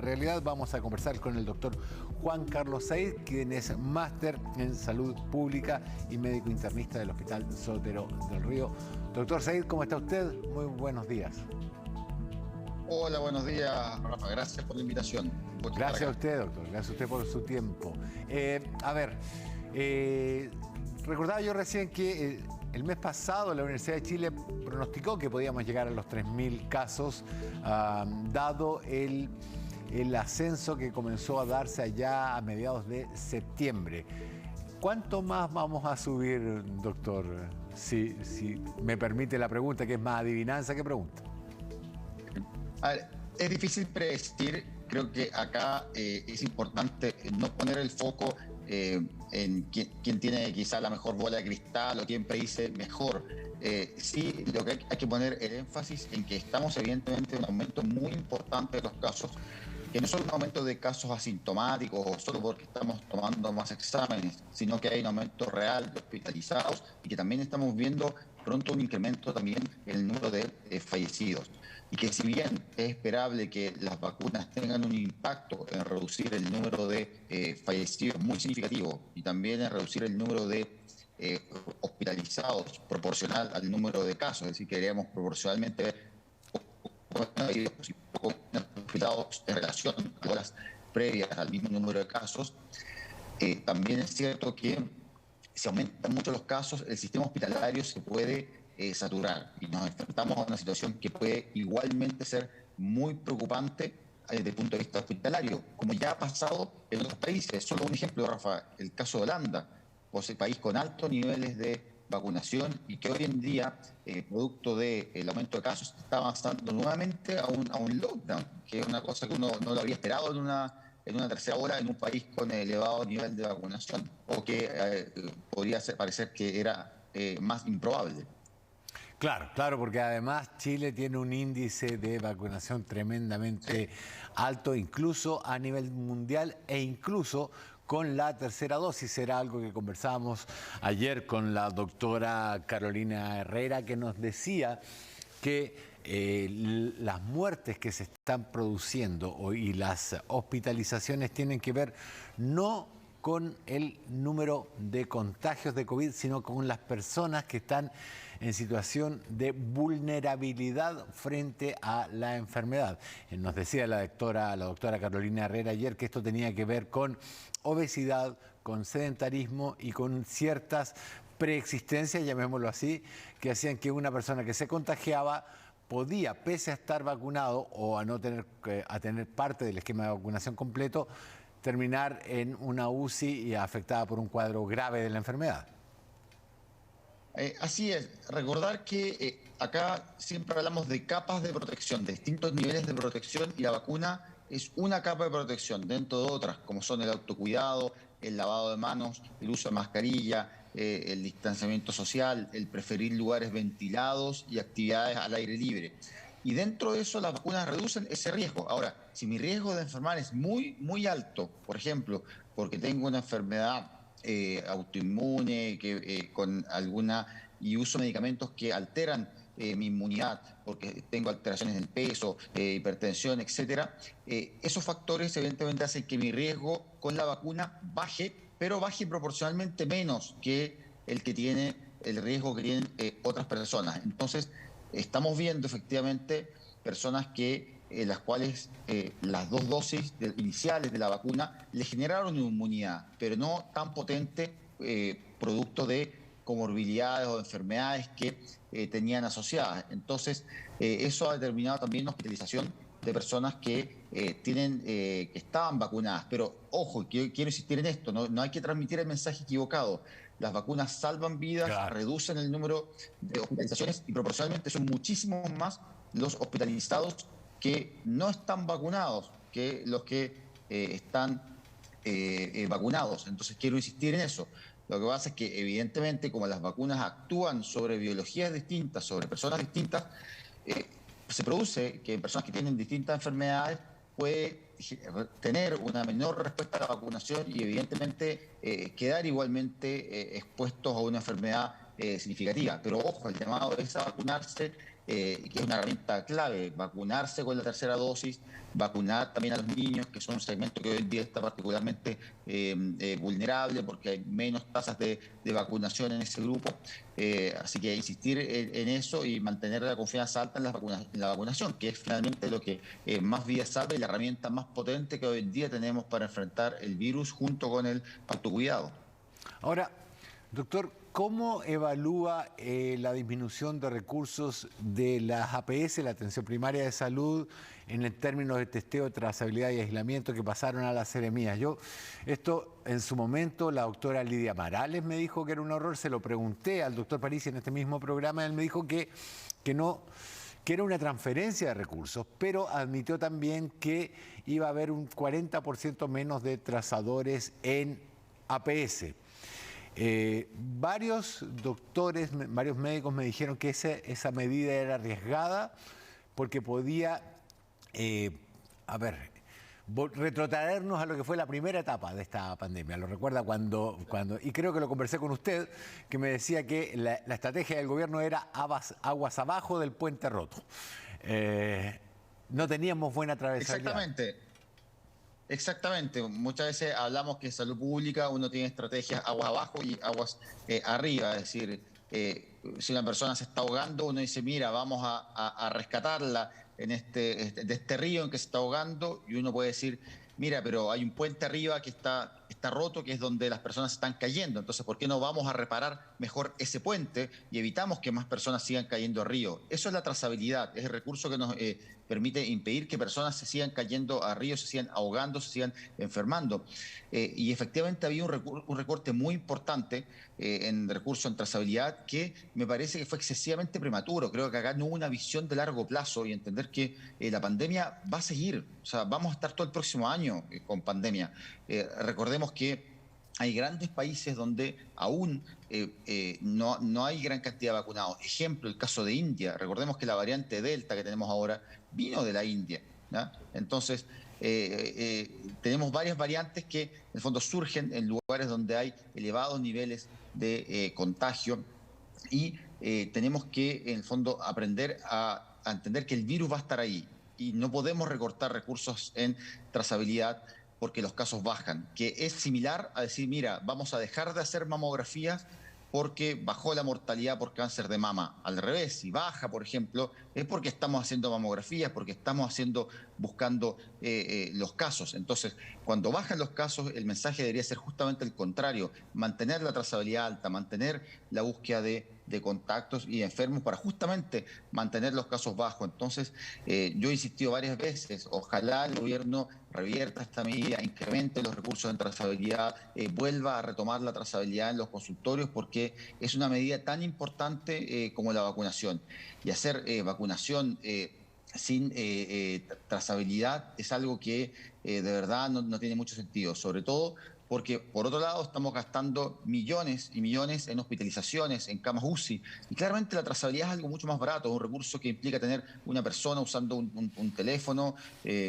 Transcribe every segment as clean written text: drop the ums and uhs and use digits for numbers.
realidad vamos a conversar con el doctor Juan Carlos Said, quien es máster en salud pública y médico internista del Hospital Sotero del Río. Doctor Said, ¿cómo está usted? Muy buenos días. Hola, buenos días, Rafa. Gracias por la invitación. Gracias a usted, doctor. Gracias a usted por su tiempo. Recordaba yo recién que el mes pasado la Universidad de Chile pronosticó que podíamos llegar a los 3.000 casos, dado el ascenso que comenzó a darse allá a mediados de septiembre. ¿Cuánto más vamos a subir, doctor? Si me permite la pregunta, que es más adivinanza que pregunta. A ver, es difícil predecir. Creo que acá es importante no poner el foco en quién tiene quizá la mejor bola de cristal o quién predice mejor. Sí, lo que hay que poner el énfasis en que estamos evidentemente en un aumento muy importante de los casos, que no es solo un aumento de casos asintomáticos o solo porque estamos tomando más exámenes, sino que hay un aumento real de hospitalizados y que también estamos viendo pronto un incremento también en el número de fallecidos. Y que si bien es esperable que las vacunas tengan un impacto en reducir el número de fallecidos muy significativo y también en reducir el número de hospitalizados proporcional al número de casos, es decir, que queríamos proporcionalmente ver hospitalizados en relación a horas previas al mismo número de casos. También es cierto que si aumentan mucho los casos, el sistema hospitalario se puede saturar y nos enfrentamos a una situación que puede igualmente ser muy preocupante desde el punto de vista hospitalario, como ya ha pasado en otros países. Solo un ejemplo, Rafa, el caso de Holanda, pues el país con altos niveles de vacunación y que hoy en día, producto del aumento de casos, está avanzando nuevamente a un lockdown, que es una cosa que uno no lo había esperado en una tercera ola en un país con elevado nivel de vacunación, o que podría parecer que era más improbable. Claro, porque además Chile tiene un índice de vacunación tremendamente alto, incluso a nivel mundial e incluso con la tercera dosis. Era algo que conversábamos ayer con la doctora Carolina Herrera, que nos decía que las muertes que se están produciendo y las hospitalizaciones tienen que ver no con el número de contagios de COVID, sino con las personas que están en situación de vulnerabilidad frente a la enfermedad. Nos decía la doctora Carolina Herrera ayer que esto tenía que ver con obesidad, con sedentarismo y con ciertas preexistencias, llamémoslo así, que hacían que una persona que se contagiaba podía, pese a estar vacunado o a no tener, a tener parte del esquema de vacunación completo, terminar en una UCI y afectada por un cuadro grave de la enfermedad. Así es, recordar que acá siempre hablamos de capas de protección, de distintos niveles de protección, y la vacuna es una capa de protección dentro de otras, como son el autocuidado, el lavado de manos, el uso de mascarilla, el distanciamiento social, el preferir lugares ventilados y actividades al aire libre. Y dentro de eso las vacunas reducen ese riesgo. Ahora, si mi riesgo de enfermar es muy, muy alto, por ejemplo, porque tengo una enfermedad autoinmune, con alguna, y uso medicamentos que alteran mi inmunidad, porque tengo alteraciones en el peso, hipertensión, etcétera. Esos factores evidentemente hacen que mi riesgo con la vacuna baje, pero baje proporcionalmente menos que el que tiene el riesgo que tienen otras personas. Entonces, estamos viendo efectivamente personas que las cuales las dos dosis iniciales de la vacuna le generaron inmunidad, pero no tan potente, producto de comorbilidades o enfermedades que tenían asociadas. Entonces, eso ha determinado también la hospitalización de personas que que estaban vacunadas. Pero ojo, quiero insistir en esto, no hay que transmitir el mensaje equivocado. Las vacunas salvan vidas, Claro. reducen el número de hospitalizaciones y proporcionalmente son muchísimos más los hospitalizados que no están vacunados que los que están vacunados. Entonces quiero insistir en eso. Lo que pasa es que evidentemente como las vacunas actúan sobre biologías distintas, sobre personas distintas, se produce que en personas que tienen distintas enfermedades puede tener una menor respuesta a la vacunación y evidentemente quedar igualmente expuestos a una enfermedad significativa. Pero ojo, el llamado es a vacunarse, que es una herramienta clave, vacunarse con la tercera dosis, vacunar también a los niños, que son un segmento que hoy en día está particularmente vulnerable porque hay menos tasas de vacunación en ese grupo. Así que insistir en eso y mantener la confianza alta en la vacunación, que es finalmente lo que más vidas salva y la herramienta más potente que hoy en día tenemos para enfrentar el virus junto con el autocuidado. Ahora, doctor, ¿cómo evalúa la disminución de recursos de las APS, la atención primaria de salud, en el términos de testeo, trazabilidad y aislamiento que pasaron a las seremías? Esto en su momento la doctora Lidia Marales me dijo que era un horror, se lo pregunté al doctor Parisi en este mismo programa, él me dijo que no, que era una transferencia de recursos, pero admitió también que iba a haber un 40% menos de trazadores en APS. Varios doctores, varios médicos me dijeron que esa medida era arriesgada porque podía, retrotraernos a lo que fue la primera etapa de esta pandemia. Lo recuerda cuando y creo que lo conversé con usted, que me decía que la estrategia del gobierno era aguas abajo del puente roto. No teníamos buena trazabilidad. Exactamente. Muchas veces hablamos que en salud pública uno tiene estrategias aguas abajo y aguas arriba. Es decir, si una persona se está ahogando, uno dice, mira, vamos a rescatarla de este río en que se está ahogando, y uno puede decir, mira, pero hay un puente arriba que está roto, que es donde las personas están cayendo. Entonces, ¿por qué no vamos a reparar mejor ese puente y evitamos que más personas sigan cayendo al río? Eso es la trazabilidad, es el recurso que nos permite impedir que personas se sigan cayendo a ríos, se sigan ahogando, se sigan enfermando. Y efectivamente había un recorte muy importante en recursos en trazabilidad que me parece que fue excesivamente prematuro. Creo que acá no hubo una visión de largo plazo y entender que la pandemia va a seguir. O sea, vamos a estar todo el próximo año con pandemia. Recordemos que hay grandes países donde aún no hay gran cantidad de vacunados. Ejemplo, el caso de India. Recordemos que la variante Delta que tenemos ahora vino de la India, ¿no? Entonces, tenemos varias variantes que en el fondo surgen en lugares donde hay elevados niveles de contagio y tenemos que en el fondo aprender a entender que el virus va a estar ahí y no podemos recortar recursos en trazabilidad porque los casos bajan, que es similar a decir, mira, vamos a dejar de hacer mamografías porque bajó la mortalidad por cáncer de mama. Al revés, si baja, por ejemplo, es porque estamos haciendo mamografías, porque estamos buscando los casos. Entonces, cuando bajan los casos, el mensaje debería ser justamente el contrario, mantener la trazabilidad alta, mantener la búsqueda de contactos y enfermos para justamente mantener los casos bajos. Entonces, yo he insistido varias veces, ojalá el gobierno revierta esta medida, incremente los recursos en trazabilidad, vuelva a retomar la trazabilidad en los consultorios, porque es una medida tan importante como la vacunación. Y hacer vacunación sin trazabilidad es algo que de verdad no tiene mucho sentido, sobre todo porque por otro lado estamos gastando millones y millones en hospitalizaciones, en camas UCI, y claramente la trazabilidad es algo mucho más barato, es un recurso que implica tener una persona usando un teléfono,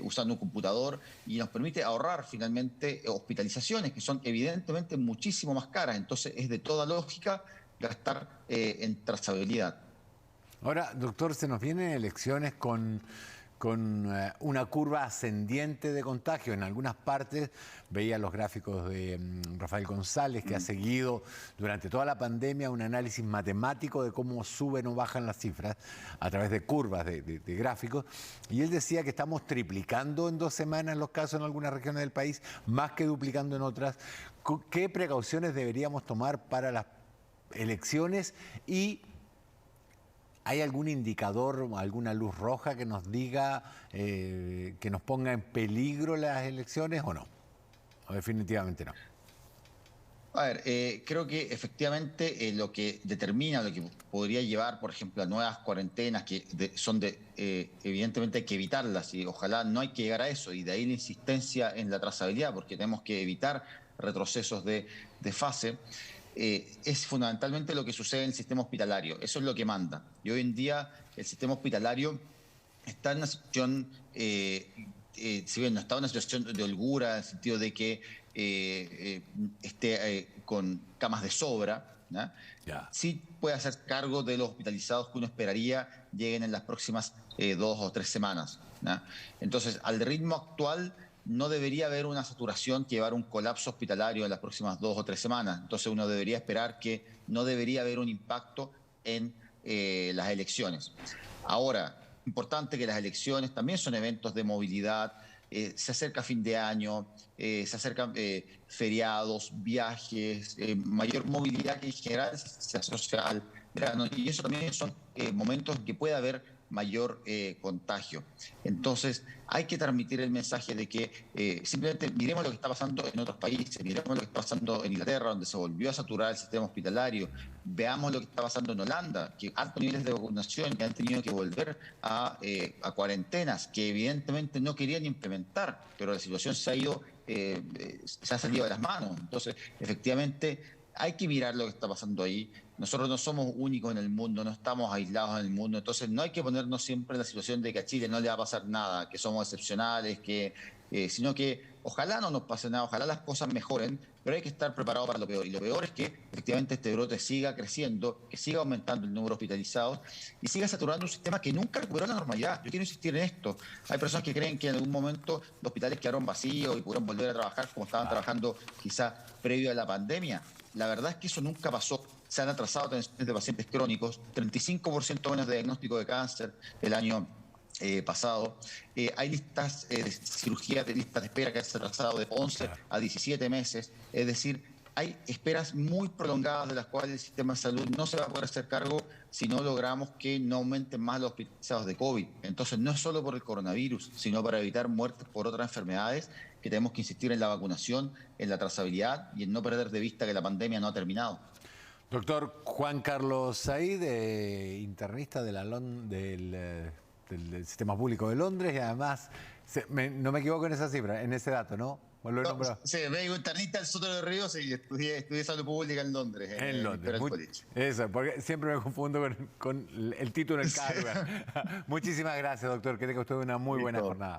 usando un computador, y nos permite ahorrar finalmente hospitalizaciones que son evidentemente muchísimo más caras. Entonces es de toda lógica gastar en trazabilidad. Ahora, doctor, se nos vienen elecciones con una curva ascendiente de contagio. En algunas partes veía los gráficos de Rafael González, que ha seguido durante toda la pandemia un análisis matemático de cómo suben o bajan las cifras a través de curvas, de gráficos, y él decía que estamos triplicando en 2 semanas los casos en algunas regiones del país, más que duplicando en otras. ¿Qué precauciones deberíamos tomar para las elecciones? Y ¿hay algún indicador, alguna luz roja que nos diga, que nos ponga en peligro las elecciones o no? O definitivamente no. A ver, creo que efectivamente lo que determina, lo que podría llevar, por ejemplo, a nuevas cuarentenas, que evidentemente hay que evitarlas y ojalá no hay que llegar a eso, y de ahí la insistencia en la trazabilidad, porque tenemos que evitar retrocesos de fase. Es fundamentalmente lo que sucede en el sistema hospitalario. Eso es lo que manda. Y hoy en día el sistema hospitalario está en una situación si bien no está en una situación de holgura, en el sentido de que esté con camas de sobra, ¿no? Ya. Sí puede hacer cargo de los hospitalizados que uno esperaría lleguen en las próximas 2 o 3 semanas, ¿no? Entonces, al ritmo actual no debería haber una saturación que llevar a un colapso hospitalario en las próximas 2 o 3 semanas. Entonces uno debería esperar que no debería haber un impacto en las elecciones. Ahora, importante que las elecciones también son eventos de movilidad, se acerca fin de año, se acercan feriados, viajes, mayor movilidad que en general se asocia al verano, y eso también son momentos en que puede haber mayor contagio. Entonces, hay que transmitir el mensaje de que simplemente miremos lo que está pasando en otros países, miremos lo que está pasando en Inglaterra, donde se volvió a saturar el sistema hospitalario, veamos lo que está pasando en Holanda, que altos niveles de vacunación y han tenido que volver a cuarentenas que evidentemente no querían implementar, pero la situación se ha salido de las manos. Entonces, efectivamente, hay que mirar lo que está pasando ahí. Nosotros no somos únicos en el mundo, no estamos aislados en el mundo, entonces no hay que ponernos siempre en la situación de que a Chile no le va a pasar nada, que somos excepcionales, sino que ojalá no nos pase nada, ojalá las cosas mejoren, pero hay que estar preparado para lo peor. Y lo peor es que efectivamente este brote siga creciendo, que siga aumentando el número de hospitalizados y siga saturando un sistema que nunca recuperó la normalidad. Yo quiero insistir en esto. Hay personas que creen que en algún momento los hospitales quedaron vacíos y pudieron volver a trabajar como estaban trabajando quizás previo a la pandemia. La verdad es que eso nunca pasó. Se han atrasado atenciones de pacientes crónicos, 35% menos de diagnóstico de cáncer el año pasado. Hay listas de cirugía, de listas de espera que se han atrasado de 11 a 17 meses. Es decir, hay esperas muy prolongadas de las cuales el sistema de salud no se va a poder hacer cargo si no logramos que no aumenten más los hospitalizados de COVID. Entonces, no es solo por el coronavirus, sino para evitar muertes por otras enfermedades, que tenemos que insistir en la vacunación, en la trazabilidad y en no perder de vista que la pandemia no ha terminado. Doctor Juan Carlos Said, internista de del Sistema Público de Londres, y además, no me equivoco en esa cifra, en ese dato, ¿no? Vuelvo a nombrar. Sí, médico internista del Soto de Ríos y estudié salud pública en Londres, En Londres. College. Eso, porque siempre me confundo con el título en el cargo. Muchísimas gracias, doctor. Que tenga usted una muy buena jornada.